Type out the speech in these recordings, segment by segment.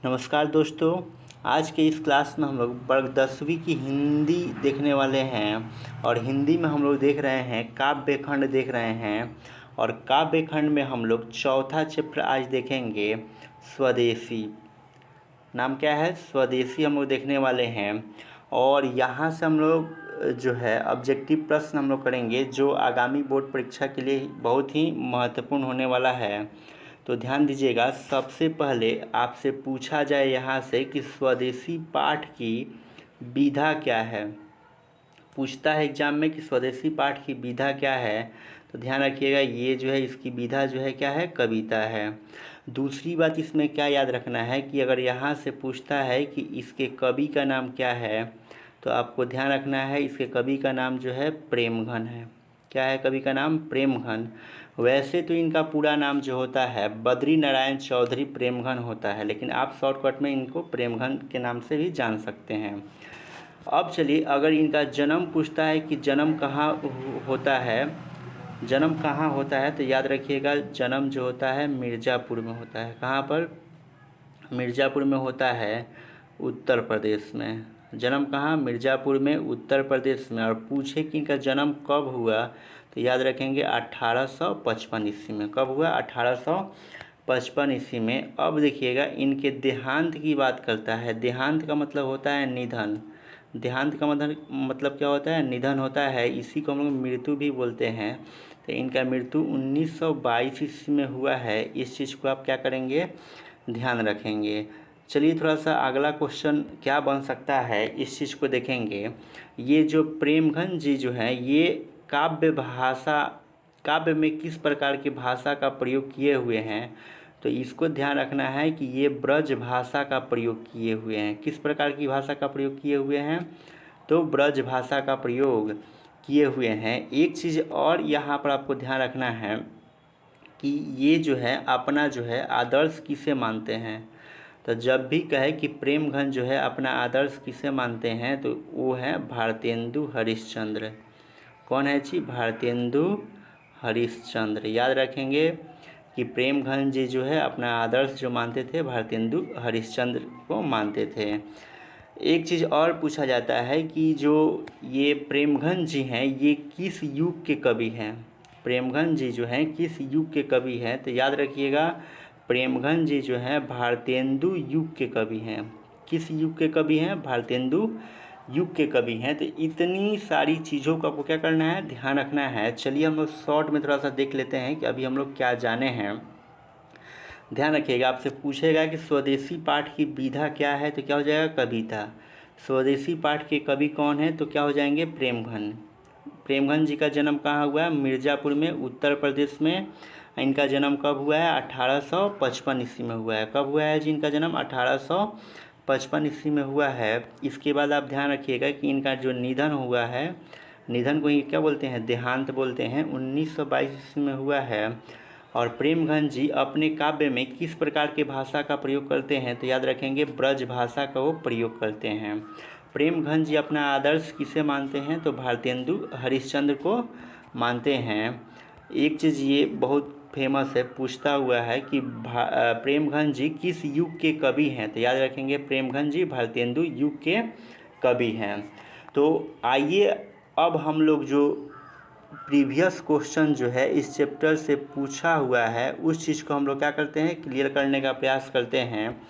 नमस्कार दोस्तों। आज के इस क्लास में हम लोग वर्ग 10वीं की हिंदी देखने वाले हैं और हिंदी में हम लोग देख रहे हैं काव्य खंड देख रहे हैं। और काव्य खंड में हम लोग चौथा चैप्टर आज देखेंगे स्वदेशी। नाम क्या है? स्वदेशी हम लोग देखने वाले हैं। और यहाँ से हम लोग जो है ऑब्जेक्टिव प्रश्न हम लोग करेंगे जो आगामी बोर्ड परीक्षा के लिए बहुत ही महत्वपूर्ण होने वाला है। तो ध्यान दीजिएगा, सबसे पहले आपसे पूछा जाए यहाँ से कि स्वदेशी पाठ की विधा क्या है। पूछता है एग्जाम में कि स्वदेशी पाठ की विधा क्या है। तो ध्यान रखिएगा, ये जो है इसकी विधा जो है क्या है? कविता है। दूसरी बात इसमें क्या याद रखना है कि अगर यहाँ से पूछता है कि इसके कवि का नाम क्या है, तो आपको ध्यान रखना है इसके कवि का नाम जो है प्रेमघन है। क्या है कवि का नाम? प्रेमघन। वैसे तो इनका पूरा नाम जो होता है बद्री नारायण चौधरी प्रेमघन होता है, लेकिन आप शॉर्टकट में इनको प्रेमघन के नाम से भी जान सकते हैं। अब चलिए, अगर इनका जन्म पूछता है कि जन्म कहाँ होता है, जन्म कहाँ होता है, तो याद रखिएगा जन्म जो होता है मिर्ज़ापुर में होता है। कहाँ पर? मिर्ज़ापुर में होता है, उत्तर प्रदेश में। जन्म कहाँ? मिर्ज़ापुर में, उत्तर प्रदेश में। और पूछे कि इनका जन्म कब हुआ, तो याद रखेंगे 1855 ईस्वी में। कब हुआ? 1855 ईस्वी में। अब देखिएगा इनके देहांत की बात करता है। देहांत का मतलब होता है निधन। देहांत का मतलब क्या होता है? निधन होता है। इसी को हम लोग मृत्यु भी बोलते हैं। तो इनका मृत्यु 1922 ईस्वी में हुआ है। इस चीज़ को आप क्या करेंगे? ध्यान रखेंगे। चलिए थोड़ा सा अगला क्वेश्चन क्या बन सकता है इस चीज़ को देखेंगे। ये जो प्रेमघन जी जो हैं ये काव्य में किस प्रकार की भाषा का प्रयोग किए हुए हैं, तो इसको ध्यान रखना है कि ये ब्रज भाषा का प्रयोग किए हुए हैं। किस प्रकार की भाषा का प्रयोग किए हुए हैं? तो ब्रज भाषा का प्रयोग किए हुए हैं। एक चीज़ और यहाँ पर आपको ध्यान रखना है कि ये जो है अपना जो है आदर्श किसे मानते हैं। तो जब भी कहे कि प्रेमघन जो है अपना आदर्श किसे मानते हैं, तो वो है भारतेंदु हरिश्चंद्र। कौन है जी? भारतेंदु हरिश्चंद्र। याद रखेंगे कि प्रेमघन जी जो है अपना आदर्श जो मानते थे भारतेंदु हरिश्चंद्र को मानते थे। एक चीज़ और पूछा जाता है कि जो ये प्रेमघन जी हैं ये किस युग के कवि हैं। प्रेमघन जी जो हैं किस युग के कवि हैं, तो याद रखिएगा प्रेमघन जी जो हैं भारतेंदु युग के कवि हैं। किस युग के कवि हैं? भारतेंदु युग के कवि हैं। तो इतनी सारी चीज़ों को आपको क्या करना है? ध्यान रखना है। चलिए हम लोग शॉर्ट में थोड़ा सा देख लेते हैं कि अभी हम लोग क्या जाने हैं। ध्यान रखिएगा, आपसे पूछेगा कि स्वदेशी पाठ की विधा क्या है, तो क्या हो जाएगा? कविता। स्वदेशी पाठ के कवि कौन है, तो क्या हो जाएंगे? प्रेमघन। प्रेमघन जी का जन्म कहाँ हुआ है? मिर्ज़ापुर में, उत्तर प्रदेश में। इनका जन्म कब हुआ है? 1855 ईस्वी में हुआ है। कब हुआ है जी इनका जन्म? 1855 ईस्वी में हुआ है। इसके बाद आप ध्यान रखिएगा कि इनका जो निधन हुआ है, निधन को ही क्या बोलते हैं? देहांत बोलते हैं। 1922 ईस्वी में हुआ है। और प्रेमघन जी अपने काव्य में किस प्रकार के भाषा का प्रयोग करते हैं, तो याद रखेंगे ब्रज भाषा का वो प्रयोग करते हैं। प्रेमघन जी अपना आदर्श किसे मानते हैं, तो भारतेंदु हरिश्चंद्र को मानते हैं। एक चीज़ ये बहुत फेमस है, पूछता हुआ है कि प्रेमघन जी किस युग के कवि हैं, तो याद रखेंगे प्रेमघन जी भारतेंदु युग के कवि हैं। तो आइए अब हम लोग जो प्रीवियस क्वेश्चन जो है इस चैप्टर से पूछा हुआ है उस चीज़ को हम लोग क्या करते हैं? क्लियर करने का प्रयास करते हैं।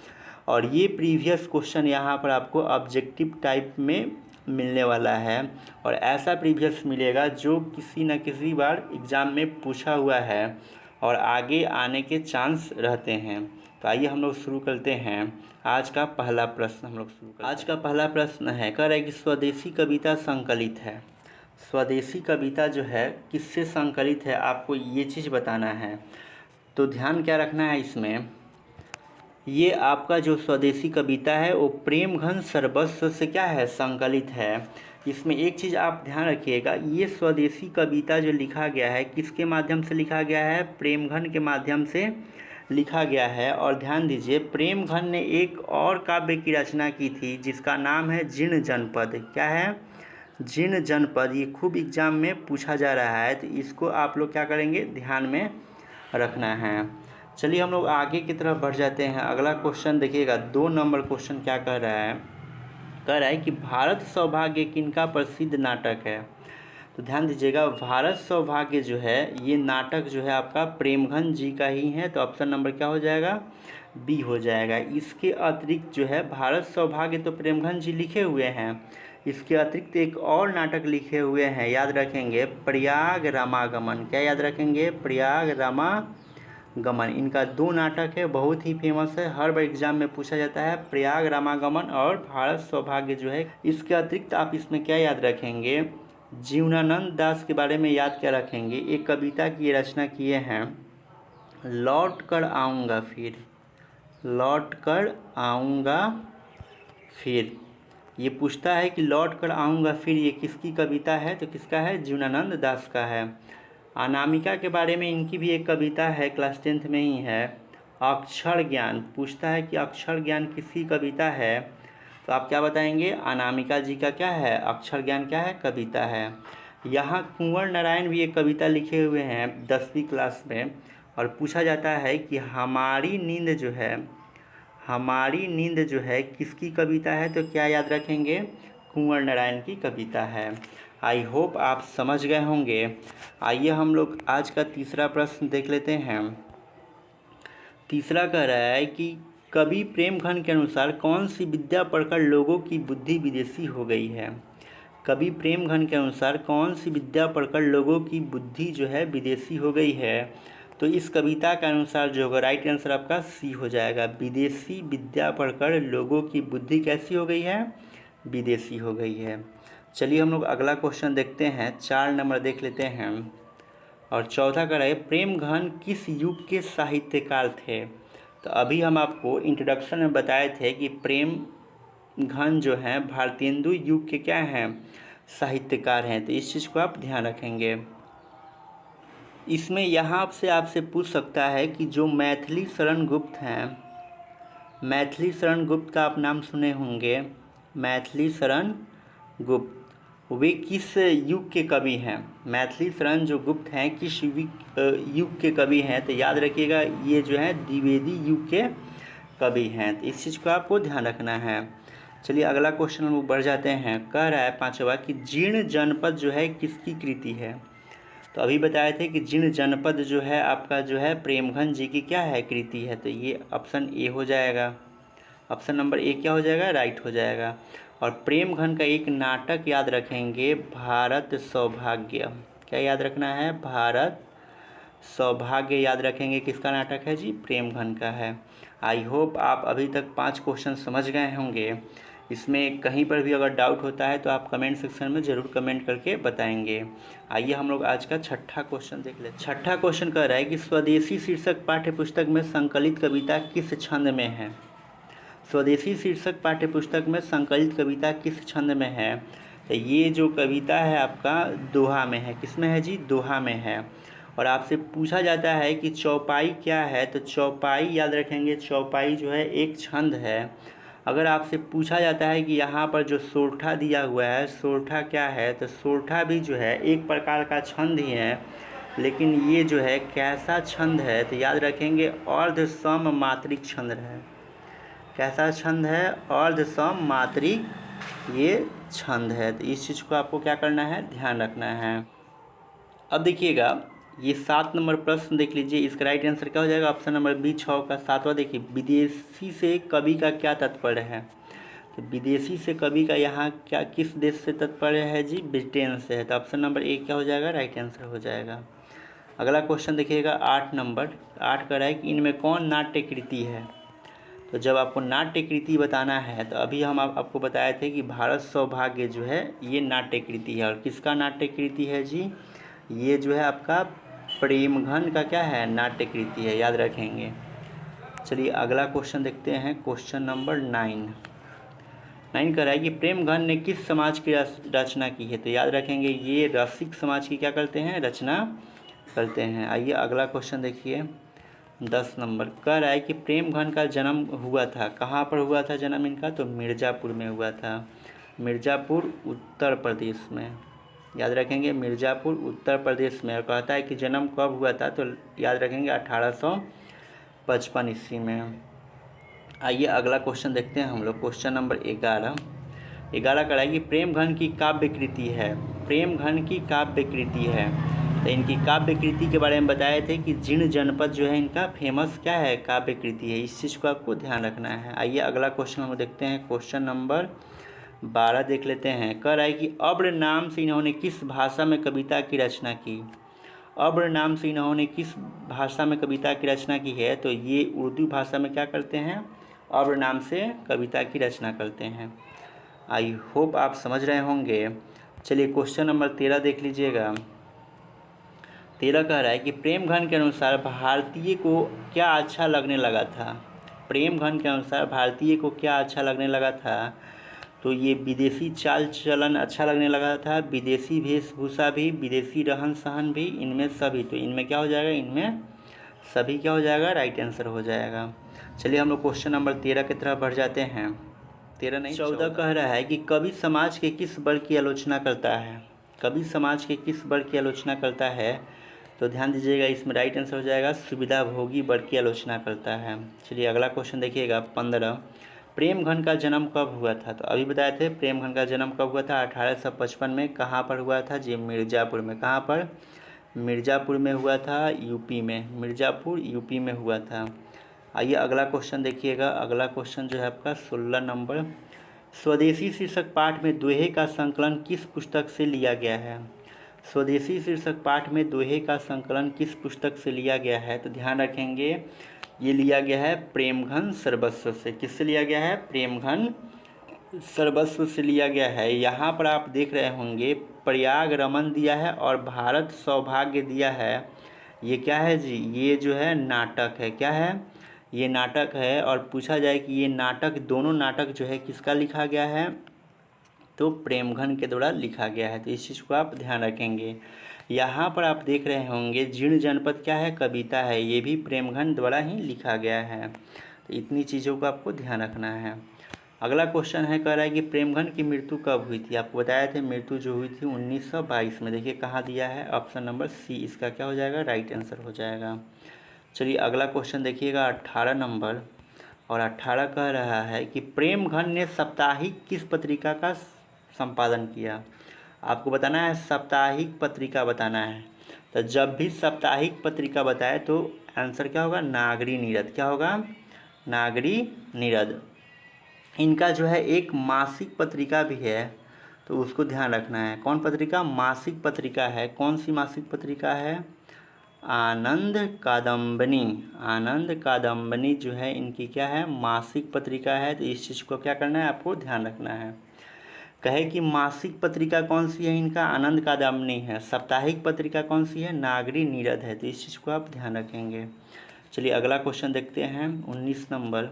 और ये प्रीवियस क्वेश्चन यहाँ पर आपको ऑब्जेक्टिव टाइप में मिलने वाला है और ऐसा प्रीवियस मिलेगा जो किसी न किसी बार एग्ज़ाम में पूछा हुआ है और आगे आने के चांस रहते हैं। तो आइए हम लोग शुरू करते हैं। आज का पहला प्रश्न हम लोग शुरू करते हैं। आज का पहला प्रश्न है, कह रहा है कि स्वदेशी कविता संकलित है। स्वदेशी कविता जो है किससे संकलित है, आपको ये चीज़ बताना है। तो ध्यान क्या रखना है इसमें, ये आपका जो स्वदेशी कविता है वो प्रेमघन सर्वस्व से क्या है? संकलित है। इसमें एक चीज़ आप ध्यान रखिएगा, ये स्वदेशी कविता जो लिखा गया है किसके माध्यम से लिखा गया है? प्रेमघन के माध्यम से लिखा गया है। और ध्यान दीजिए प्रेमघन ने एक और काव्य की रचना की थी जिसका नाम है जीर्ण जनपद। क्या है? जीर्ण जनपद। ये खूब एग्जाम में पूछा जा रहा है, तो इसको आप लोग क्या करेंगे? ध्यान में रखना है। चलिए हम लोग आगे की तरफ बढ़ जाते हैं। अगला क्वेश्चन देखिएगा, 2 नंबर क्वेश्चन क्या कह रहा है, कह रहा है कि भारत सौभाग्य किनका प्रसिद्ध नाटक है। तो ध्यान दीजिएगा, भारत सौभाग्य जो है ये नाटक जो है आपका प्रेमघन जी का ही है। तो ऑप्शन नंबर क्या हो जाएगा, बी हो जाएगा। इसके अतिरिक्त जो है भारत सौभाग्य तो प्रेमघन जी लिखे हुए हैं, इसके अतिरिक्त एक और नाटक लिखे हुए हैं, याद रखेंगे, प्रयाग रामागमन। क्या याद रखेंगे, प्रयाग रामागमन। इनका 2 नाटक है, बहुत ही फेमस है, हर बार एग्जाम में पूछा जाता है, प्रयाग रामागमन और भारत सौभाग्य जो है। इसके अतिरिक्त आप इसमें क्या याद रखेंगे, जीवनानंद दास के बारे में याद क्या रखेंगे, एक कविता की ये रचना किए हैं, लौट कर आऊँगा फिर, लौट कर आऊँगा फिर। ये पूछता है कि लौट कर आऊँगा फिर ये किसकी कविता है, तो किसका है, जीवनानंद दास का है। अनामिका के बारे में इनकी भी एक कविता है, क्लास 10th में ही है, अक्षर ज्ञान। पूछता है कि अक्षर ज्ञान किसकी कविता है, तो आप क्या बताएंगे, अनामिका जी का क्या है, अक्षर ज्ञान क्या है, कविता है। यहाँ कुंवर नारायण भी एक कविता लिखे हुए हैं 10वीं क्लास में, और पूछा जाता है कि हमारी नींद जो है, हमारी नींद जो है किसकी कविता है, तो क्या याद रखेंगे, कुंवर नारायण की कविता है। आई होप आप समझ गए होंगे। आइए हम लोग आज का तीसरा प्रश्न देख लेते हैं। तीसरा कह रहा है कि कवि प्रेमघन के अनुसार कौन सी विद्या पढ़कर लोगों की बुद्धि विदेशी हो गई है। कवि प्रेमघन के अनुसार कौन सी विद्या पढ़कर लोगों की बुद्धि जो है विदेशी हो गई है, तो इस कविता के अनुसार जो होगा राइट आंसर आपका सी हो जाएगा। विदेशी विद्या पढ़कर लोगों की बुद्धि कैसी हो गई है, विदेशी हो गई है। चलिए हम लोग अगला क्वेश्चन देखते हैं, 4 नंबर देख लेते हैं। और चौथा का है, प्रेमघन किस युग के साहित्यकार थे। तो अभी हम आपको इंट्रोडक्शन में बताए थे कि प्रेमघन जो हैं भारतेंदु युग के क्या हैं, साहित्यकार हैं। तो इस चीज़ को आप ध्यान रखेंगे। इसमें यहाँ से आपसे पूछ सकता है कि जो मैथिली शरण गुप्त हैं, मैथिली शरण गुप्त का आप नाम सुने होंगे, मैथिली शरण गुप्त, वे किस युग के कवि हैं। मैथिली शरण जो गुप्त हैं किस युग के कवि हैं, तो याद रखिएगा ये जो है द्विवेदी युग के कवि हैं। तो इस चीज़ को आपको ध्यान रखना है। चलिए अगला क्वेश्चन हम लोग बढ़ जाते हैं। कह रहा है 5वां कि जीर्ण जनपद जो है किसकी कृति है। तो अभी बताए थे कि जीर्ण जनपद जो है आपका जो है प्रेमघन जी की क्या है, कृति है। तो ये ऑप्शन ए हो जाएगा, ऑप्शन नंबर ए क्या हो जाएगा, राइट हो जाएगा। और प्रेमघन का एक नाटक याद रखेंगे, भारत सौभाग्य। क्या याद रखना है, भारत सौभाग्य याद रखेंगे, किसका नाटक है जी, प्रेमघन का है। आई होप आप अभी तक 5 क्वेश्चन समझ गए होंगे। इसमें कहीं पर भी अगर डाउट होता है तो आप कमेंट सेक्शन में ज़रूर कमेंट करके बताएंगे। आइए हम लोग आज का छठा क्वेश्चन देख लेते हैं। छठा क्वेश्चन कह रहा है कि स्वदेशी शीर्षक पाठ्य पुस्तक में संकलित कविता किस छंद में है। स्वदेशी शीर्षक पाठ्य पुस्तक में संकलित कविता किस छंद में है। तो ये जो कविता है आपका दोहा में है, किस में है जी, दोहा में है। और आपसे पूछा जाता है कि चौपाई क्या है, तो चौपाई याद रखेंगे, चौपाई जो है एक छंद है। अगर आपसे पूछा जाता है कि यहाँ पर जो सोरठा दिया हुआ है, सोरठा क्या है, तो सोरठा भी जो है एक प्रकार का छंद ही है, लेकिन ये जो है कैसा छंद है, तो याद रखेंगे अर्ध सम मात्रिक छंद है। कैसा छंद है, अर्ध सम मात्रिक ये छंद है। तो इस चीज़ को आपको क्या करना है, ध्यान रखना है। अब देखिएगा ये 7 नंबर प्रश्न देख लीजिए, इसका राइट आंसर क्या हो जाएगा, ऑप्शन नंबर बी 6 का 7वां। देखिए विदेशी से कवि का क्या तात्पर्य है। तो विदेशी से कवि का यहाँ क्या किस देश से तात्पर्य है जी, ब्रिटेन से है। तो ऑप्शन नंबर ए क्या हो जाएगा, राइट आंसर हो जाएगा। अगला क्वेश्चन देखिएगा 8 नंबर। 8 का है कि इनमें कौन नाट्य कृति है। तो जब आपको नाट्य कृति बताना है तो अभी हम आपको बताए थे कि भारत सौभाग्य जो है ये नाट्य कृति है। और किसका नाट्य कृति है जी, ये जो है आपका प्रेमघन का क्या है, नाट्य कृति है, याद रखेंगे। चलिए अगला क्वेश्चन देखते हैं, क्वेश्चन नंबर 9 कह रहा है कि प्रेमघन ने किस समाज की रचना की है। तो याद रखेंगे ये रसिक समाज की क्या करते हैं, रचना करते हैं। आइए अगला क्वेश्चन देखिए 10 नंबर। कह रहा है कि प्रेमघन का जन्म हुआ था, कहाँ पर हुआ था जन्म इनका, तो मिर्ज़ापुर में हुआ था, मिर्ज़ापुर उत्तर प्रदेश में। याद रखेंगे मिर्ज़ापुर उत्तर प्रदेश में। और कहता है कि जन्म कब हुआ था, तो याद रखेंगे 1800 55 ईस्वी में। आइए अगला क्वेश्चन देखते हैं हम लोग। क्वेश्चन नंबर 11 का है कि प्रेम घन की काव्य कृति है। प्रेम घन की काव्य कृति है, तो इनकी काव्य कृति के बारे में बताए थे कि जीर्ण जनपद जो है इनका फेमस क्या है, काव्य कृति है। इस चीज़ को आपको ध्यान रखना है। आइए अगला क्वेश्चन हम देखते हैं। क्वेश्चन नंबर 12 देख लेते हैं। कह रहा है कि अब्र नाम से इन्होंने किस भाषा में कविता की रचना की। अब्र नाम से इन्होंने किस भाषा में कविता की रचना की है, तो ये उर्दू भाषा में क्या करते हैं, अब्र नाम से कविता की रचना करते हैं। आई होप आप समझ रहे होंगे। चलिए क्वेश्चन नंबर 13 देख लीजिएगा। 13 कह रहा है कि प्रेम घन के अनुसार भारतीय को क्या अच्छा लगने लगा था। प्रेम घन के अनुसार भारतीय को क्या अच्छा लगने लगा था, तो ये विदेशी चाल चलन अच्छा लगने लगा था, विदेशी वेशभूषा भी, विदेशी रहन सहन भी, इनमें सभी। तो इनमें क्या हो जाएगा, इनमें सभी क्या हो जाएगा, राइट आंसर हो जाएगा। चलिए हम लोग क्वेश्चन नंबर 13 की तरफ बढ़ जाते हैं। 13 नहीं 14 कह रहा है कि कवि समाज के किस वर्ग की आलोचना करता है। कवि समाज के किस वर्ग की आलोचना करता है, तो ध्यान दीजिएगा, इसमें राइट आंसर हो जाएगा सुविधाभोगी वर्ग की आलोचना करता है। चलिए अगला क्वेश्चन देखिएगा। 15 प्रेम घन का जन्म कब हुआ था, तो अभी बताए थे प्रेम घन का जन्म कब हुआ था, 1855 में। कहाँ पर हुआ था जी, मिर्ज़ापुर में। कहाँ पर, मिर्ज़ापुर में हुआ था, यूपी में। मिर्ज़ापुर यूपी में हुआ था। आइए अगला क्वेश्चन देखिएगा। अगला क्वेश्चन जो है आपका 16 नंबर। स्वदेशी शीर्षक पाठ में दोहे का संकलन किस पुस्तक से लिया गया है। स्वदेशी शीर्षक पाठ में दोहे का संकलन किस पुस्तक से लिया गया है, तो ध्यान रखेंगे ये लिया गया है प्रेमघन सर्वस्व से। किससे लिया गया है, प्रेमघन सर्वस्व से लिया गया है। यहाँ पर आप देख रहे होंगे प्रयाग रमन दिया है और भारत सौभाग्य दिया है। ये क्या है जी, ये जो है नाटक है। क्या है, ये नाटक है। और पूछा जाए कि ये नाटक, दोनों नाटक जो है किसका लिखा गया है, तो प्रेमघन के द्वारा लिखा गया है। तो इस चीज़ को आप ध्यान रखेंगे। यहाँ पर आप देख रहे होंगे जीर्ण जनपद क्या है, कविता है, ये भी प्रेमघन द्वारा ही लिखा गया है। तो इतनी चीज़ों को आपको ध्यान रखना है। अगला क्वेश्चन है, कह रहा है कि प्रेमघन की मृत्यु कब हुई थी। आपको बताया थे मृत्यु जो हुई थी 1922 में। देखिए कहाँ दिया है, ऑप्शन नंबर सी इसका क्या हो जाएगा, राइट आंसर हो जाएगा। चलिए अगला क्वेश्चन देखिएगा 18 नंबर। और 18 कह रहा है कि प्रेमघन ने साप्ताहिक किस पत्रिका का संपादन किया। आपको बताना है साप्ताहिक पत्रिका बताना है। तो जब भी साप्ताहिक पत्रिका बताए तो आंसर क्या होगा, नागरी नीरद। क्या होगा, नागरी नीरद। इनका जो है एक मासिक पत्रिका भी है, तो उसको ध्यान रखना है। कौन पत्रिका, मासिक पत्रिका है। कौन सी मासिक पत्रिका है, आनंद कादम्बनी। आनंद कादम्बनी जो है इनकी क्या है, मासिक पत्रिका है। तो इस चीज़ को क्या करना है, आपको ध्यान रखना है। कहे कि मासिक पत्रिका कौन सी है इनका, आनंद कादम्बनी है। साप्ताहिक पत्रिका कौन सी है, नागरी नीरद है। तो इस चीज़ को आप ध्यान रखेंगे। चलिए अगला क्वेश्चन देखते हैं 19 नंबर।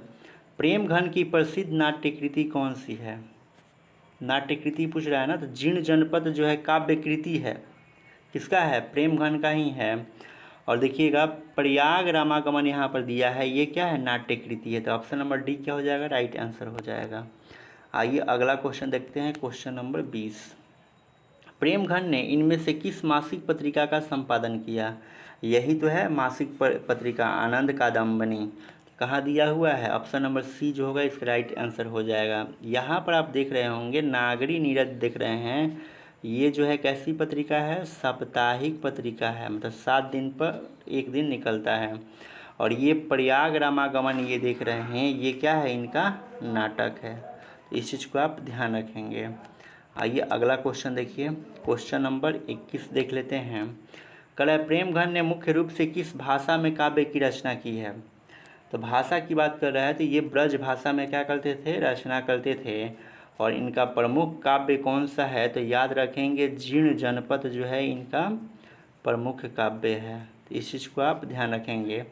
प्रेमघन की प्रसिद्ध नाट्यकृति कौन सी है। नाट्यकृति पूछ रहा है ना, तो जीर्ण जनपद जो है काव्यकृति है, किसका है, प्रेमघन का ही है। और देखिएगा प्रयाग रामागमन यहाँ पर दिया है, ये क्या है, नाट्यकृति है। तो ऑप्शन नंबर डी क्या हो जाएगा, राइट आंसर हो जाएगा। आइए अगला क्वेश्चन देखते हैं। Question number 20। प्रेमघन ने इनमें से किस मासिक पत्रिका का संपादन किया। यही तो है मासिक पत्रिका आनंद कादम्बनी। कहाँ दिया हुआ है, ऑप्शन नंबर सी जो होगा इसका राइट आंसर हो जाएगा। यहाँ पर आप देख रहे होंगे नागरी नीरद देख रहे हैं, ये जो है कैसी पत्रिका है, साप्ताहिक पत्रिका है। मतलब 7 दिन पर एक दिन निकलता है। और ये प्रयाग रामागमन ये देख रहे हैं, ये क्या है, इनका नाटक है। तो इस चीज़ को आप ध्यान रखेंगे। आइए अगला क्वेश्चन देखिए। क्वेश्चन नंबर 21 देख लेते हैं। कल प्रेमघन ने मुख्य रूप से किस भाषा में काव्य की रचना की है। तो भाषा की बात कर रहा है, तो ये ब्रज भाषा में क्या करते थे, रचना करते थे। और इनका प्रमुख काव्य कौन सा है, तो याद रखेंगे जीर्ण जनपद जो है इनका प्रमुख काव्य है। तो इस चीज़ को आप ध्यान रखेंगे।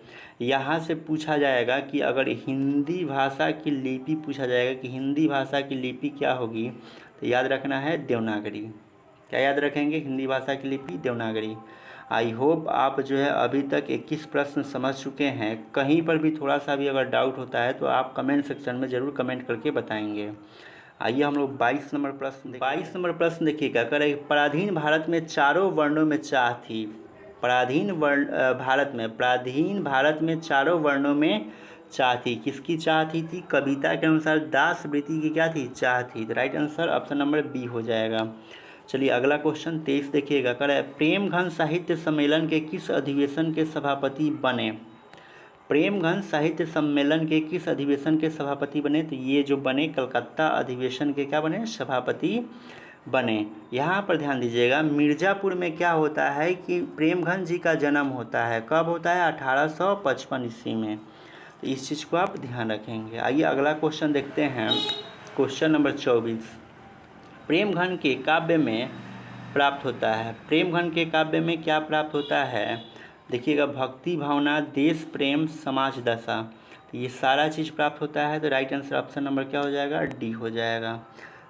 यहाँ से पूछा जाएगा कि अगर हिंदी भाषा की लिपि पूछा जाएगा कि हिंदी भाषा की लिपि क्या होगी, तो याद रखना है देवनागरी। क्या याद रखेंगे, हिंदी भाषा की लिपि देवनागरी। आई होप आप जो है अभी तक 21 प्रश्न समझ चुके हैं। कहीं पर भी थोड़ा सा भी अगर डाउट होता है तो आप कमेंट सेक्शन में ज़रूर कमेंट करके बताएंगे। आइए हम लोग 22 नंबर प्रश्न 22 नंबर प्रश्न देखिएगा। कर पराधीन भारत में चारों वर्णों में चाह थी। पराधीन भारत में चारों वर्णों में चाह थी। किसकी चाह थी? कविता के अनुसार दास वृत्ति की क्या थी? चाह थी। तो right answer option number B हो जाएगा। चलिए अगला क्वेश्चन 23 देखिएगा, कर है प्रेम घन साहित्य सम्मेलन के किस अधिवेशन के सभापति बने? प्रेम घन साहित्य सम्मेलन के किस अधिवेशन के सभापति बने? तो ये जो बने कलकत्ता अधिवेशन के क्या बने? सभापति बने। यहाँ पर ध्यान दीजिएगा, मिर्ज़ापुर में क्या होता है कि प्रेमघन जी का जन्म होता है। कब होता है? 1855 ईस्वी में। तो इस चीज़ को आप ध्यान रखेंगे। आइए अगला क्वेश्चन देखते हैं, क्वेश्चन नंबर 24। प्रेमघन के काव्य में प्राप्त होता है। प्रेमघन के काव्य में क्या प्राप्त होता है? देखिएगा, भक्ति भावना, देश प्रेम, समाज दशा, तो ये सारा चीज़ प्राप्त होता है। तो राइट आंसर ऑप्शन नंबर क्या हो जाएगा? डी हो जाएगा।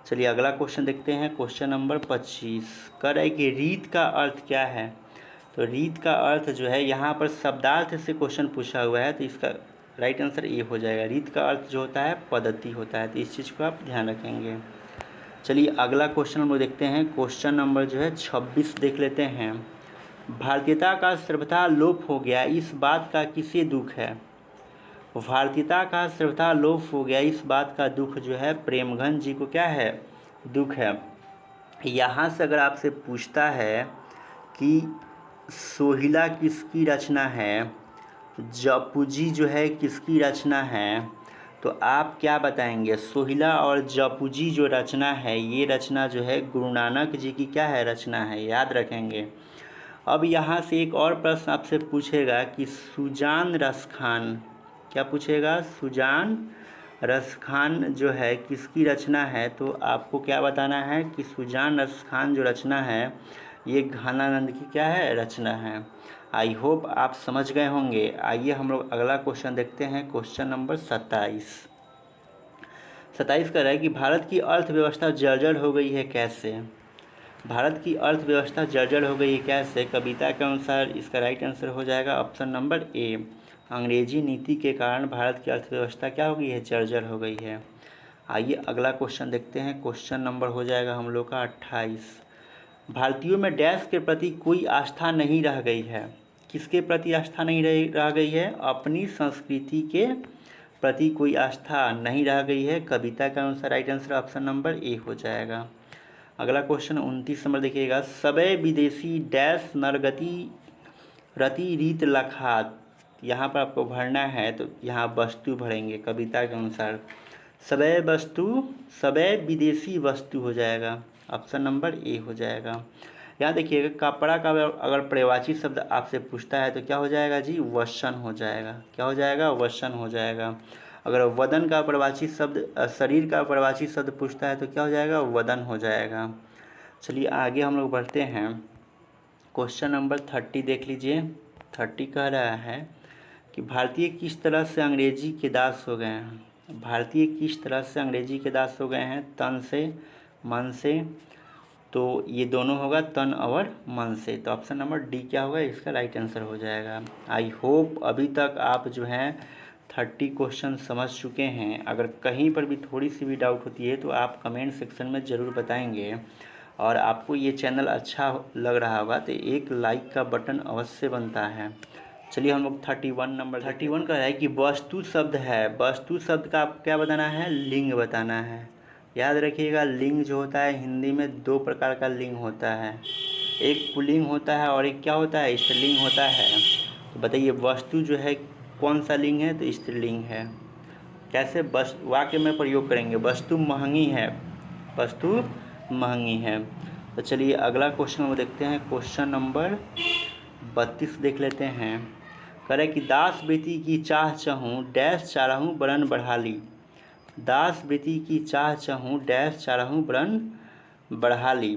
चलिए अगला क्वेश्चन देखते हैं, क्वेश्चन नंबर 25। कह रहा है कि रीत का अर्थ क्या है? तो रीत का अर्थ जो है, यहाँ पर शब्दार्थ से क्वेश्चन पूछा हुआ है, तो इसका राइट आंसर ए हो जाएगा। रीत का अर्थ जो होता है पद्धति होता है। तो इस चीज़ को आप ध्यान रखेंगे। चलिए अगला क्वेश्चन हम लोग देखते हैं, क्वेश्चन नंबर जो है 26 देख लेते हैं। भारतीयता का सर्वथा लोप हो गया, इस बात का किसे दुख है? भारतीयता का सर्वथा लोप हो गया, इस बात का दुख जो है प्रेमघन जी को क्या है? दुख है। यहाँ से अगर आपसे पूछता है कि सोहिला किसकी रचना है, जपुजी जो है किसकी रचना है, तो आप क्या बताएंगे? सोहिला और जपुजी जो रचना है, ये रचना जो है गुरु नानक जी की क्या है? रचना है, याद रखेंगे। अब यहाँ से एक और प्रश्न आपसे पूछेगा कि सुजान रसखान, क्या पूछेगा? सुजान रसखान जो है किसकी रचना है? तो आपको क्या बताना है कि सुजान रसखान जो रचना है ये घनानंद की क्या है? रचना है। आई होप आप समझ गए होंगे। आइए हम लोग अगला क्वेश्चन देखते हैं, क्वेश्चन नंबर 27। 27 कह रहा है कि भारत की अर्थव्यवस्था जर्जर हो गई है कैसे? भारत की अर्थव्यवस्था जर्जर हो गई है कैसे? कविता के अनुसार इसका राइट आंसर हो जाएगा ऑप्शन नंबर ए, अंग्रेजी नीति के कारण भारत की अर्थव्यवस्था क्या हो गई है? जर्जर हो गई है। आइए अगला क्वेश्चन देखते हैं, क्वेश्चन नंबर हो जाएगा हम लोग का 28। भारतीयों में डैश के प्रति कोई आस्था नहीं रह गई है। किसके प्रति आस्था नहीं रह गई है? अपनी संस्कृति के प्रति कोई आस्था नहीं रह गई है। कविता के अनुसार right answer option number A हो जाएगा। अगला क्वेश्चन 29 नंबर देखिएगा, सबे विदेशी डैश नरगति रति रीत लखात, यहाँ पर आपको भरना है तो यहाँ वस्तु भरेंगे। कविता के अनुसार सबे वस्तु, सबे विदेशी वस्तु हो जाएगा, ऑप्शन नंबर ए हो जाएगा। यहाँ देखिएगा, कपड़ा का अगर पर्यायवाची शब्द आपसे पूछता है तो क्या हो जाएगा जी? वसन हो जाएगा। क्या हो जाएगा? वसन हो जाएगा। अगर वदन का पर्यायवाची शब्द, शरीर का पर्यायवाची शब्द पूछता है तो क्या हो जाएगा? वदन हो जाएगा। चलिए आगे हम लोग बढ़ते हैं, क्वेश्चन नंबर 30 देख लीजिए। 30 कह रहा है कि भारतीय किस तरह से अंग्रेजी के दास हो गए हैं? भारतीय किस तरह से अंग्रेजी के दास हो गए हैं? तन से, मन से, तो ये दोनों होगा तन और मन से। तो ऑप्शन नंबर डी क्या होगा? इसका राइट आंसर हो जाएगा। आई होप अभी तक आप जो हैं 30 क्वेश्चन समझ चुके हैं। अगर कहीं पर भी थोड़ी सी भी डाउट होती है तो आप कमेंट सेक्शन में ज़रूर बताएंगे। और आपको ये चैनल अच्छा लग रहा होगा तो एक लाइक का बटन अवश्य बनता है। चलिए हम लोग 31 नंबर 31 का है कि वस्तु शब्द है। वस्तु शब्द का आप क्या बताना है? लिंग बताना है। याद रखिएगा, लिंग जो होता है हिंदी में 2 प्रकार का लिंग होता है, एक पुल्लिंग होता है और एक क्या होता है? स्त्रीलिंग होता है। तो बताइए वस्तु जो है कौन सा लिंग है? तो स्त्रीलिंग है। कैसे वाक्य में प्रयोग करेंगे? वस्तु महंगी है, वस्तु महंगी है। तो चलिए अगला क्वेश्चन हम देखते हैं, क्वेश्चन नंबर 32 देख लेते हैं। कह रहे कि दास वृत्ति की चाह चहूँ डैश चारहूँ बरन बढ़ा ली। दास वृत्ति की चाह चहूँ डैश चारहूँ बरन बढ़ा ली।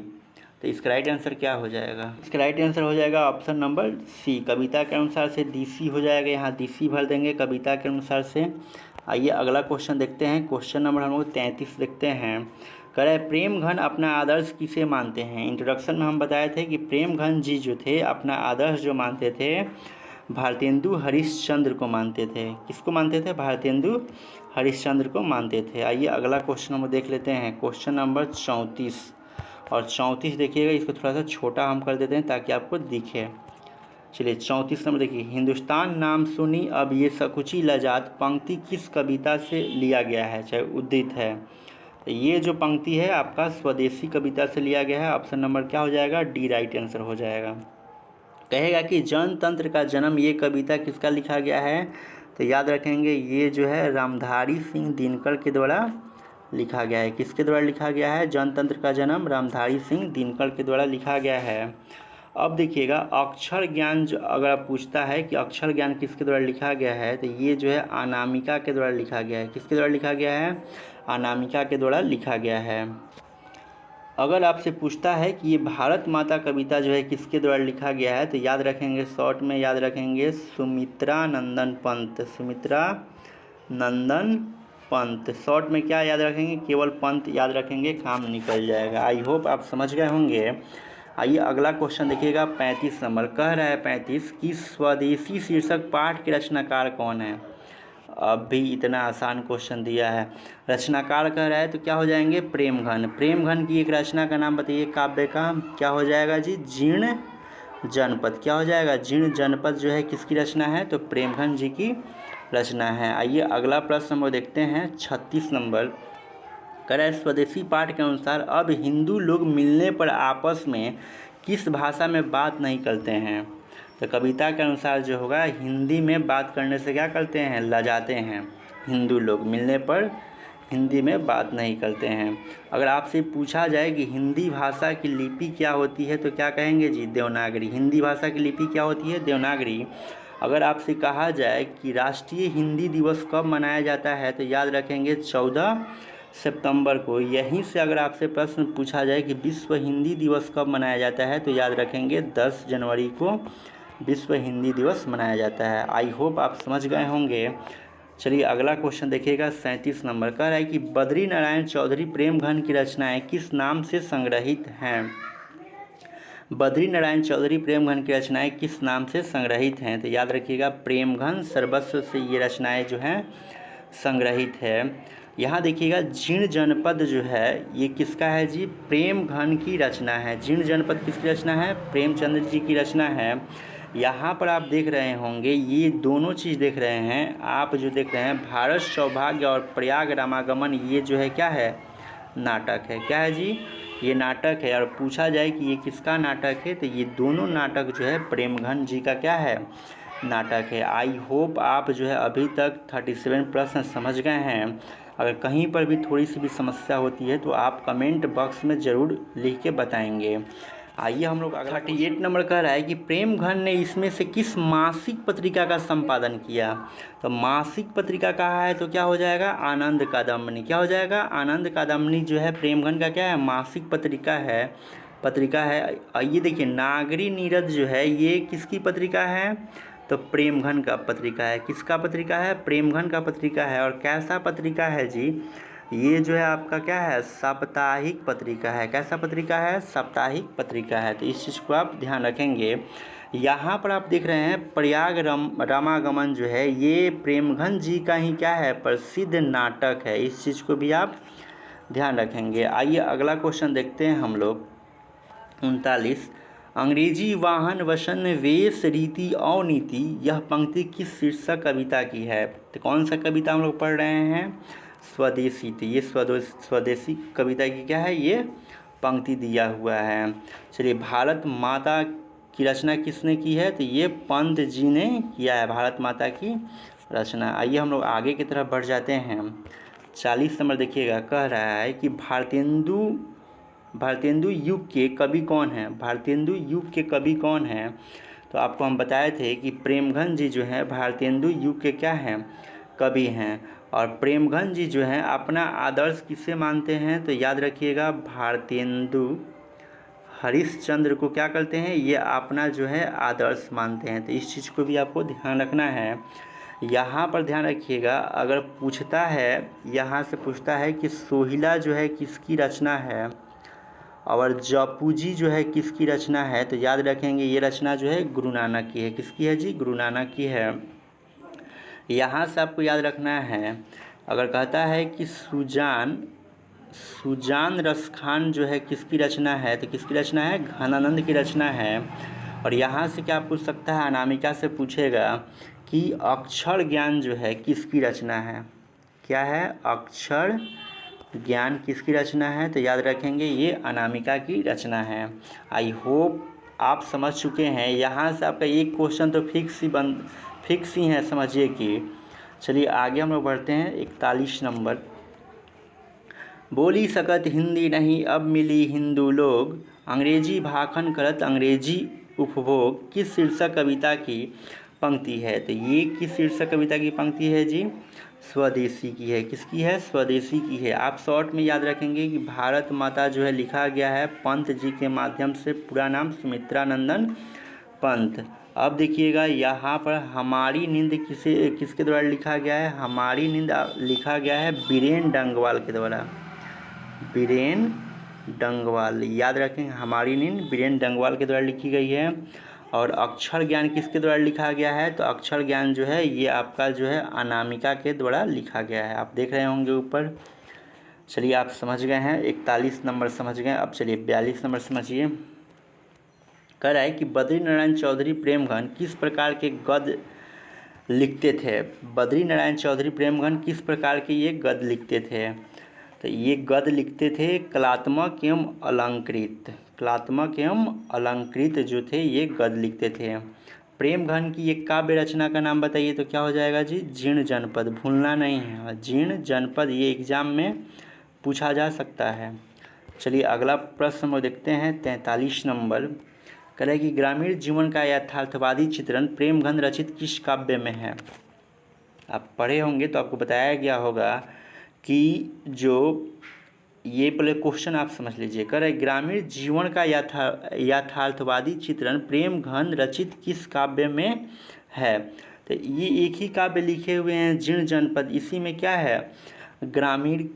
तो इसका राइट आंसर क्या हो जाएगा? इसका राइट आंसर हो जाएगा ऑप्शन नंबर सी। कविता के अनुसार से डीसी हो जाएगा, यहाँ डीसी भर देंगे कविता के अनुसार से। आइए अगला क्वेश्चन देखते हैं, क्वेश्चन नंबर हम लोग 33 देखते हैं। कह रहे प्रेमघन अपना आदर्श किसे मानते हैं? इंट्रोडक्शन में हम बताए थे कि प्रेमघन जी जो थे अपना आदर्श जो मानते थे भारतेंदु हरिश्चंद्र को मानते थे। किसको मानते थे? भारतेंदु हरिश्चंद्र को मानते थे। आइए अगला क्वेश्चन हम देख लेते हैं, क्वेश्चन नंबर 34। और 34 देखिएगा, इसको थोड़ा सा छोटा हम कर देते हैं ताकि आपको दिखे। चलिए 34 नंबर देखिए, हिंदुस्तान नाम सुनी अब ये सकुची लजात पंक्ति किस कविता से लिया गया है, चाहे उद्धृत है। तो ये जो पंक्ति है आपका स्वदेशी कविता से लिया गया है। ऑप्शन नंबर क्या हो जाएगा, डी राइट आंसर हो जाएगा। कहेगा कि जनतंत्र का जन्म, ये कविता किसका लिखा गया है, तो याद रखेंगे ये जो है रामधारी सिंह दिनकर के द्वारा लिखा गया है। किसके द्वारा लिखा गया है, जनतंत्र का जन्म रामधारी सिंह दिनकर के द्वारा लिखा गया है। अब देखिएगा अक्षर ज्ञान, जो अगर आप पूछता है कि अक्षर ज्ञान किसके द्वारा लिखा गया है, तो ये जो है अनामिका के द्वारा लिखा गया है। किसके द्वारा लिखा गया है, अनामिका के द्वारा लिखा गया है। अगर आपसे पूछता है कि ये भारत माता कविता जो है किसके द्वारा लिखा गया है, तो याद रखेंगे, शॉर्ट में याद रखेंगे सुमित्रा नंदन पंत। सुमित्रा नंदन पंत, शॉर्ट में क्या याद रखेंगे, केवल पंत याद रखेंगे, काम निकल जाएगा। आई होप आप समझ गए होंगे। आइए अगला क्वेश्चन देखिएगा 35 नंबर, कह रहा है 35 कि स्वदेशी शीर्षक पाठ के रचनाकार कौन है। अब भी इतना आसान क्वेश्चन दिया है, रचनाकार कह रहा है तो क्या हो जाएंगे, प्रेमघन। प्रेमघन की एक रचना का नाम बताइए काव्य का, क्या हो जाएगा जी, जीर्ण जनपद। क्या हो जाएगा, जीर्ण जनपद जो है किसकी रचना है, तो प्रेमघन जी की रचना है। आइए अगला प्रश्न हम देखते हैं 36 नंबर, कह रहा है स्वदेशी पाठ के अनुसार अब हिंदू लोग मिलने पर आपस में किस भाषा में बात नहीं करते हैं। तो कविता के अनुसार जो होगा, हिंदी में बात करने से क्या करते हैं, लजाते हैं। हिंदू लोग मिलने पर हिंदी में बात नहीं करते हैं। अगर आपसे पूछा जाए कि हिंदी भाषा की लिपि क्या होती है, तो क्या कहेंगे जी, देवनागरी। हिंदी भाषा की लिपि क्या होती है, देवनागरी। अगर आपसे कहा जाए कि राष्ट्रीय हिंदी दिवस कब मनाया जाता है, तो याद रखेंगे 14 सितंबर को। यहीं से अगर आपसे प्रश्न पूछा जाए कि विश्व हिंदी दिवस कब मनाया जाता है, तो याद रखेंगे 10 जनवरी को विश्व हिंदी दिवस मनाया जाता है। आई होप आप समझ गए होंगे। चलिए अगला क्वेश्चन देखिएगा 37 नंबर, कह रहा है कि बद्री नारायण चौधरी प्रेमघन की रचनाएं किस नाम से संग्रहित हैं। बद्री नारायण चौधरी प्रेमघन की रचनाएं किस नाम से संग्रहित हैं, तो याद रखिएगा प्रेमघन सर्वस्व से ये रचनाएं जो हैं संग्रहित है। यहाँ देखिएगा जीर्ण जनपद जो है ये किसका है जी, प्रेमघन की रचना है। जीर्ण जनपद किसकी रचना है, प्रेमचंद्र जी की रचना है। यहाँ पर आप देख रहे होंगे, ये दोनों चीज़ देख रहे हैं आप, जो देख रहे हैं भारत सौभाग्य और प्रयाग रामागमन, ये जो है क्या है, नाटक है। क्या है जी, ये नाटक है। और पूछा जाए कि ये किसका नाटक है, तो ये दोनों नाटक जो है प्रेमघन जी का क्या है, नाटक है। आई होप आप जो है अभी तक 37 प्रश्न समझ गए हैं। अगर कहीं पर भी थोड़ी सी भी समस्या होती है तो आप कमेंट बॉक्स में ज़रूर लिख के बताएंगे। आइए हम लोग 38 नंबर कह रहा है कि प्रेमघन ने इसमें से किस मासिक पत्रिका का संपादन किया। तो मासिक पत्रिका कहा है तो क्या हो जाएगा, आनंद कादम्बनी। क्या हो जाएगा, आनंद कादम्बनी जो है प्रेमघन का क्या है, मासिक पत्रिका है। ये देखिए नागरी नीरद जो है ये किसकी पत्रिका है, तो प्रेमघन का पत्रिका है। किसका पत्रिका है, प्रेमघन का पत्रिका है। और कैसा पत्रिका है जी, ये जो है आपका क्या है, साप्ताहिक पत्रिका है। कैसा पत्रिका है, साप्ताहिक पत्रिका है। तो इस चीज़ को आप ध्यान रखेंगे। यहाँ पर आप देख रहे हैं प्रयाग रामागमन जो है ये प्रेमघन जी का ही क्या है, प्रसिद्ध नाटक है। इस चीज़ को भी आप ध्यान रखेंगे। आइए अगला क्वेश्चन देखते हैं हम लोग 39, अंग्रेजी वाहन वसन वेश रीति और नीति, यह पंक्ति किस शीर्षक कविता की है। तो कौन सा कविता हम लोग पढ़ रहे हैं, स्वदेशी। तो ये स्वदेशी कविता की क्या है, ये पंक्ति दिया हुआ है। चलिए भारत माता की रचना किसने की है, तो ये पंत जी ने किया है भारत माता की रचना। आइए हम लोग आगे की तरफ बढ़ जाते हैं। 40 नंबर देखिएगा, कह रहा है कि भारतेंदु युग के कवि कौन हैं। भारतेंदु युग के कवि कौन हैं, तो आपको हम बताए थे कि प्रेमघन जी जो हैं भारतेंदु युग के क्या हैं, कवि हैं। और प्रेमघन जी जो हैं अपना आदर्श किसे मानते हैं, तो याद रखिएगा भारतेंदु हरिश्चंद्र को क्या करते हैं, ये अपना जो है आदर्श मानते हैं। तो इस चीज़ को भी आपको ध्यान रखना है। यहाँ पर ध्यान रखिएगा, अगर पूछता है, यहाँ से पूछता है कि सोहिला जो है किसकी रचना है और जपूजी जो है किसकी रचना है, तो याद रखेंगे ये रचना जो है गुरु नानक की है। किसकी है जी, गुरु नानक की है। यहाँ से आपको याद रखना है, अगर कहता है कि सुजान रसखान जो है किसकी रचना है, तो किसकी रचना है, घनानंद की रचना है। और यहाँ से क्या पूछ सकता है, अनामिका से पूछेगा कि अक्षर ज्ञान जो है किसकी रचना है। क्या है, अक्षर ज्ञान किसकी रचना है, तो याद रखेंगे ये अनामिका की रचना है। आई होप आप समझ चुके हैं। यहाँ से आपका एक क्वेश्चन तो फिक्स ही है, समझिए कि। चलिए आगे हम लोग बढ़ते हैं। 41 नंबर, बोली सकत हिंदी नहीं अब मिली हिंदू लोग, अंग्रेजी भाखन करत अंग्रेजी उपभोग, किस शीर्षक कविता की पंक्ति है। तो ये किस शीर्षक कविता की पंक्ति है जी, स्वदेशी की है। किसकी है, स्वदेशी की है। आप शॉर्ट में याद रखेंगे कि भारत माता जो है लिखा गया है पंत जी के माध्यम से, पूरा नाम सुमित्रानंदन पंत। अब देखिएगा यहाँ पर हमारी नींद किसके द्वारा लिखा गया है, हमारी नींद लिखा गया है बीरेन डंगवाल के द्वारा, बीरेन डंगवाल। याद रखें, हमारी नींद बीरेन डंगवाल के द्वारा लिखी गई है। और अक्षर ज्ञान किसके द्वारा लिखा गया है, तो अक्षर ज्ञान जो है ये आपका जो है अनामिका के द्वारा लिखा गया है। आप देख रहे होंगे ऊपर। चलिए आप समझ गए हैं, 41 नंबर समझ गए। अब चलिए 42 नंबर समझिए। कह रहा है कि बद्री नारायण चौधरी प्रेमघन किस प्रकार के गद्य लिखते थे। बद्री नारायण चौधरी प्रेमघन किस प्रकार के ये गद्य लिखते थे, तो ये गद्य लिखते थे कलात्मक एवं अलंकृत, कलात्मक एवं अलंकृत जो थे ये गद्य लिखते थे। प्रेमघन की एक काव्य रचना का नाम बताइए, तो क्या हो जाएगा जी, जीर्ण जनपद। भूलना नहीं है, जीर्ण जनपद, ये एग्जाम में पूछा जा सकता है। चलिए अगला प्रश्न हम देखते हैं 43 नंबर। कह रहे कि ग्रामीण जीवन का यथार्थवादी चित्रण प्रेमघन रचित किस काव्य में है। आप पढ़े होंगे तो आपको बताया गया होगा कि जो ये पहले क्वेश्चन आप समझ लीजिए। कह रहे ग्रामीण जीवन का यथार्थवादी चित्रण प्रेमघन रचित किस काव्य में है। तो ये एक ही काव्य लिखे हुए हैं, जीर्ण जनपद। इसी में क्या है, ग्रामीण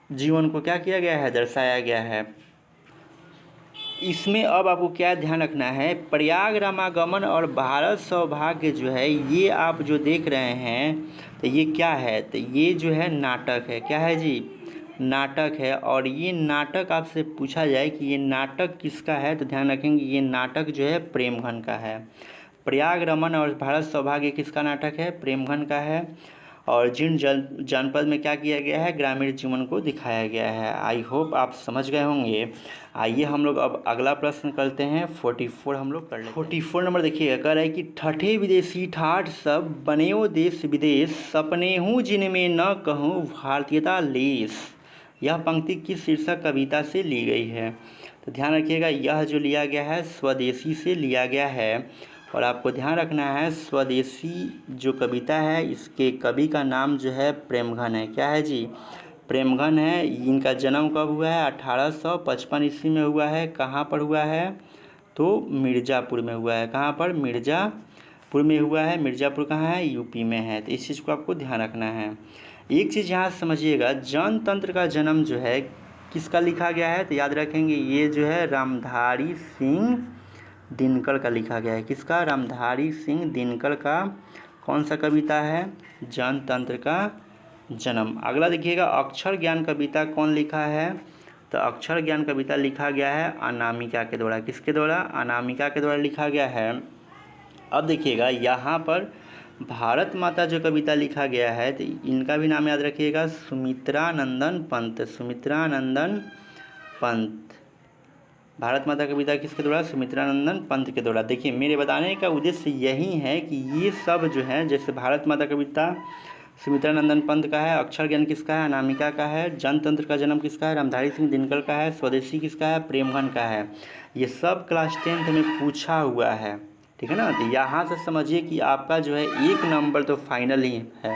जीवन को क्या किया गया है, दर्शाया गया है। इसमें अब आपको क्या ध्यान रखना है, प्रयाग रामागमन और भारत सौभाग्य जो है ये आप जो देख रहे हैं, तो ये क्या है, तो ये जो है नाटक है। क्या है जी, नाटक है। और ये नाटक आपसे पूछा जाए कि ये नाटक किसका है, तो ध्यान रखेंगे ये नाटक जो है प्रेमघन का है। प्रयाग रमन और भारत सौभाग्य किसका नाटक है, प्रेमघन का है। और जीर्ण जनपद में क्या किया गया है, ग्रामीण जीवन को दिखाया गया है। आई होप आप समझ गए होंगे। आइए हम लोग अब अगला प्रश्न करते हैं। 44 हम लोग कर लेते हैं। 44 नंबर देखिएगा, कह रहा है कि ठठे विदेशी ठाठ सब बनेओ देश विदेश, सपने हूँ जिनमें न कहूँ भारतीयता लेस। यह पंक्ति किस शीर्षक कविता से ली गई है, तो ध्यान रखिएगा यह जो लिया गया है स्वदेशी से लिया गया है। और आपको ध्यान रखना है स्वदेशी जो कविता है इसके कवि का नाम जो है प्रेमघन है। क्या है जी, प्रेमघन है। इनका जन्म कब हुआ है, 1855 ईस्वी में हुआ है। कहाँ पर हुआ है, तो मिर्ज़ापुर में हुआ है। कहाँ पर, मिर्ज़ापुर में हुआ है। मिर्ज़ापुर कहाँ है, यूपी में है। तो इस चीज़ को आपको ध्यान रखना है। एक चीज़ यहाँ समझिएगा, जनतंत्र का जन्म जो है किसका लिखा गया है, तो याद रखेंगे ये जो है रामधारी सिंह दिनकर का लिखा गया है। किसका, रामधारी सिंह दिनकर का कौन सा कविता है, जनतंत्र का जन्म। अगला देखिएगा, अक्षर ज्ञान कविता कौन लिखा है, तो अक्षर ज्ञान कविता लिखा गया है अनामिका के द्वारा। किसके द्वारा, अनामिका के द्वारा लिखा गया है। अब देखिएगा यहाँ पर भारत माता जो कविता लिखा गया है, तो इनका भी नाम याद रखिएगा, सुमित्रानंदन पंत। सुमित्रानंदन पंत, भारत माता कविता किसके द्वारा, सुमित्रानंदन पंत के द्वारा। देखिए मेरे बताने का उद्देश्य यही है कि ये सब जो है, जैसे भारत माता कविता सुमित्रानंदन पंत का है, अक्षर ज्ञान किसका है, अनामिका का है, जनतंत्र का जन्म किसका है, रामधारी सिंह दिनकर का है, स्वदेशी किसका है, प्रेमघन का है। ये सब क्लास 10th में पूछा हुआ है, ठीक है ना। तो यहाँ से समझिए कि आपका जो है 1 नंबर तो फाइनल ही है।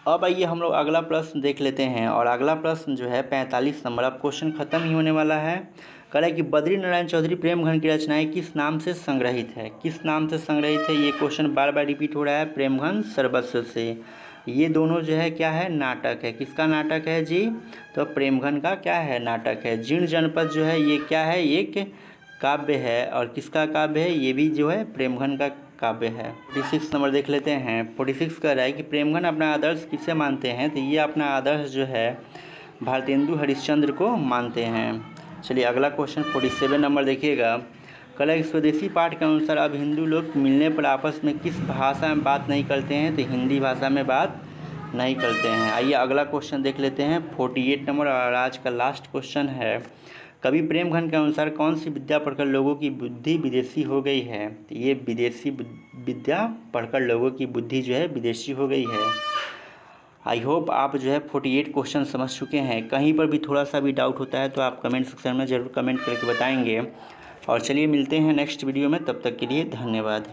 अब आइए हम लोग अगला प्रश्न देख लेते हैं। और अगला प्रश्न जो है 45 नंबर, अब क्वेश्चन ख़त्म ही होने वाला है। कह रहा है कि बद्री नारायण चौधरी प्रेमघन की रचनाएं किस नाम से संग्रहित है। किस नाम से संग्रहित है, ये क्वेश्चन बार बार रिपीट हो रहा है। प्रेमघन सर्वस्व से। ये दोनों जो है क्या है, नाटक है। किसका नाटक है जी, तो प्रेमघन का क्या है, नाटक है। जीर्ण जनपद जो है ये क्या है, एक काव्य है। और किसका काव्य है, ये भी जो है प्रेमघन का काव्य है। 46 नंबर देख लेते हैं। 46 कह रहा है कि प्रेमघन अपना आदर्श किसे मानते हैं, तो ये अपना आदर्श जो है भारतेंदु हरिश्चंद्र को मानते हैं। चलिए अगला क्वेश्चन 47 नंबर देखिएगा। कला एक स्वदेशी पाठ के अनुसार अब हिंदू लोग मिलने पर आपस में किस भाषा में बात नहीं करते हैं? तो हिंदी भाषा में बात नहीं करते हैं। आइए अगला क्वेश्चन देख लेते हैं 48 नंबर और आज का लास्ट क्वेश्चन है, कवि प्रेमघन के अनुसार कौन सी विद्या पढ़कर लोगों की बुद्धि विदेशी हो गई है? तो ये विदेशी विद्या पढ़कर लोगों की बुद्धि जो है विदेशी हो गई है। आई होप आप जो है 48 क्वेश्चन समझ चुके हैं। कहीं पर भी थोड़ा सा भी डाउट होता है तो आप कमेंट सेक्शन में ज़रूर कमेंट करके बताएंगे। और चलिए मिलते हैं नेक्स्ट वीडियो में, तब तक के लिए धन्यवाद।